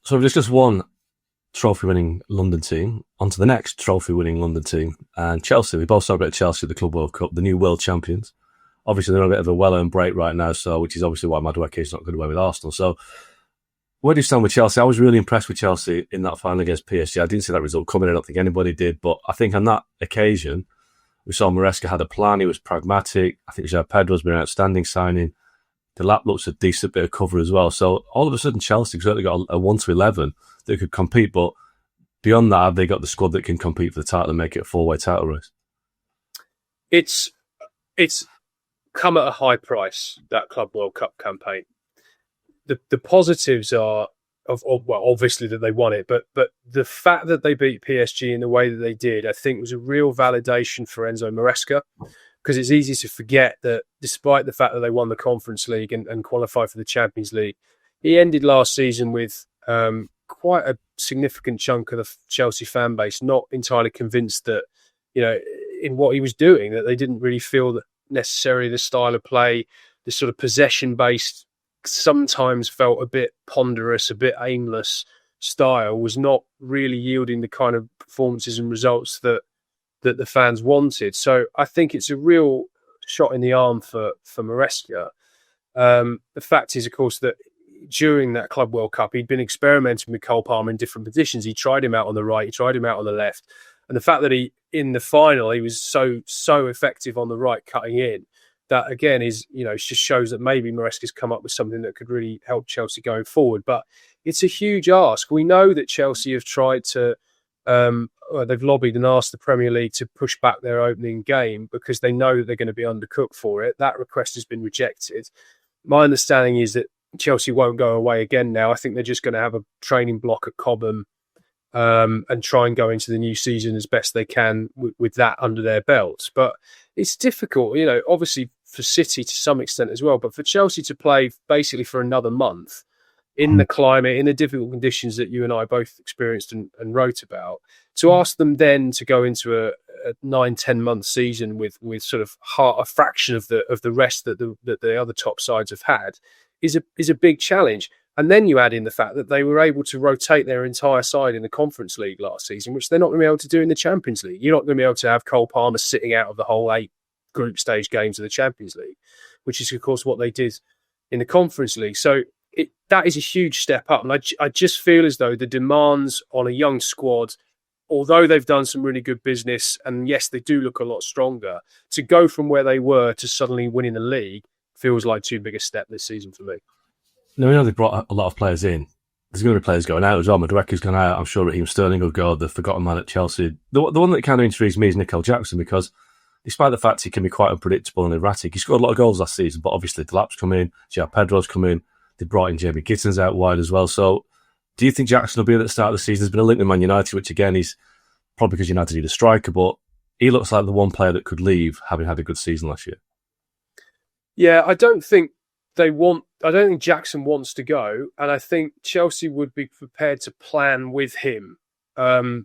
So there's just one trophy-winning London team. On to the next trophy-winning London team. And Chelsea, we both celebrate Chelsea at the Club World Cup, the new world champions. Obviously, they're on a bit of a well-earned break right now, so which is obviously why Madueke is not good away with Arsenal. So where do you stand with Chelsea? I was really impressed with Chelsea in that final against PSG. I didn't see that result coming. I don't think anybody did. But I think on that occasion, we saw Maresca had a plan. He was pragmatic. I think João Pedro's been an outstanding signing. The lap looks a decent bit of cover as well. So all of a sudden, Chelsea certainly got a 1-11 that could compete. But beyond that, have they got the squad that can compete for the title and make it a four-way title race? It's come at a high price, that Club World Cup campaign. The positives are, obviously that they won it, but the fact that they beat PSG in the way that they did, I think was a real validation for Enzo Maresca, because it's easy to forget that despite the fact that they won the Conference League and qualified for the Champions League, he ended last season with quite a significant chunk of the Chelsea fan base not entirely convinced that, in what he was doing, that they didn't really feel that necessarily the style of play, the sort of possession-based, sometimes felt a bit ponderous, a bit aimless style was not really yielding the kind of performances and results that the fans wanted. So I think it's a real shot in the arm for Maresca. The fact is, of course, that during that Club World Cup, he'd been experimenting with Cole Palmer in different positions. He tried him out on the right, he tried him out on the left. And the fact that in the final, he was so effective on the right, cutting in, that again is, it just shows that maybe Maresca's come up with something that could really help Chelsea going forward. But it's a huge ask. We know that Chelsea have tried to, they've lobbied and asked the Premier League to push back their opening game because they know that they're going to be undercooked for it. That request has been rejected. My understanding is that Chelsea won't go away again now. I think they're just going to have a training block at Cobham and try and go into the new season as best they can with that under their belts. But it's difficult, obviously for City to some extent as well, but for Chelsea to play basically for another month in the climate, in the difficult conditions that you and I both experienced and wrote about, to ask them then to go into a 9-10 month season with sort of a fraction of the rest that the other top sides have had is a big challenge. And then you add in the fact that they were able to rotate their entire side in the Conference League last season, which they're not going to be able to do in the Champions League. You're not going to be able to have Cole Palmer sitting out of the whole 8 group stage games of the Champions League, which is, of course, what they did in the Conference League. So that is a huge step up. And I just feel as though the demands on a young squad, although they've done some really good business, and yes, they do look a lot stronger, to go from where they were to suddenly winning the league feels like too big a step this season for me. Now, we know they've brought a lot of players in. There's going to be players going out as well. Madueke's gone out. I'm sure Raheem Sterling will go, the forgotten man at Chelsea. The one that kind of intrigues me is Nicole Jackson, because despite the fact he can be quite unpredictable and erratic, he scored a lot of goals last season, but obviously Delap's come in, João Pedro's come in, they brought in Jamie Gittins out wide as well. So do you think Jackson will be at the start of the season? There's been a link with Man United, which again is probably because United need a striker, but he looks like the one player that could leave, having had a good season last year. Yeah, I don't think Jackson wants to go, and I think Chelsea would be prepared to plan with him. I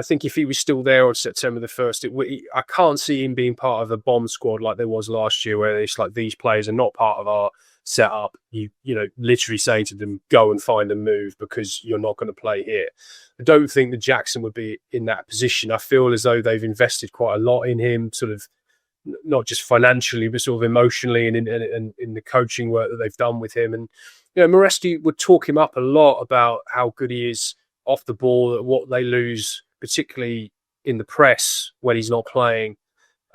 think if he was still there on September the 1st, I can't see him being part of a bomb squad like there was last year, where it's like, these players are not part of our setup. You literally saying to them, go and find a move because you're not going to play here. I don't think that Jackson would be in that position. I feel as though they've invested quite a lot in him, sort of not just financially, but sort of emotionally and in the coaching work that they've done with him. And, Maresca would talk him up a lot about how good he is off the ball, what they lose, particularly in the press when he's not playing.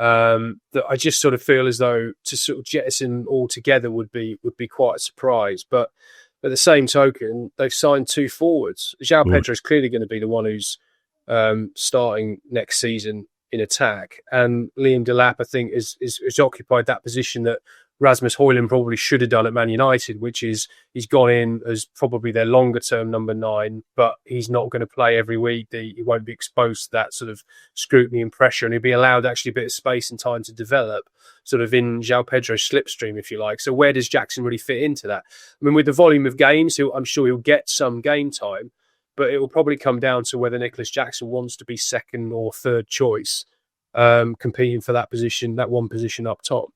That I just sort of feel as though to sort of jettison all together would be quite a surprise. But at the same token, they've signed 2 forwards. João Pedro is clearly going to be the one who's starting next season in attack, and Liam Delap, I think, is occupied that position that Rasmus Højlund probably should have done at Man United, which is he's gone in as probably their longer term number 9, but he's not going to play every week. He won't be exposed to that sort of scrutiny and pressure, and he'll be allowed actually a bit of space and time to develop, sort of in João Pedro's slipstream, if you like. So where does Jackson really fit into that? I mean, with the volume of games, I'm sure he'll get some game time, but it will probably come down to whether Nicholas Jackson wants to be second or third choice, competing for that position, that one position up top.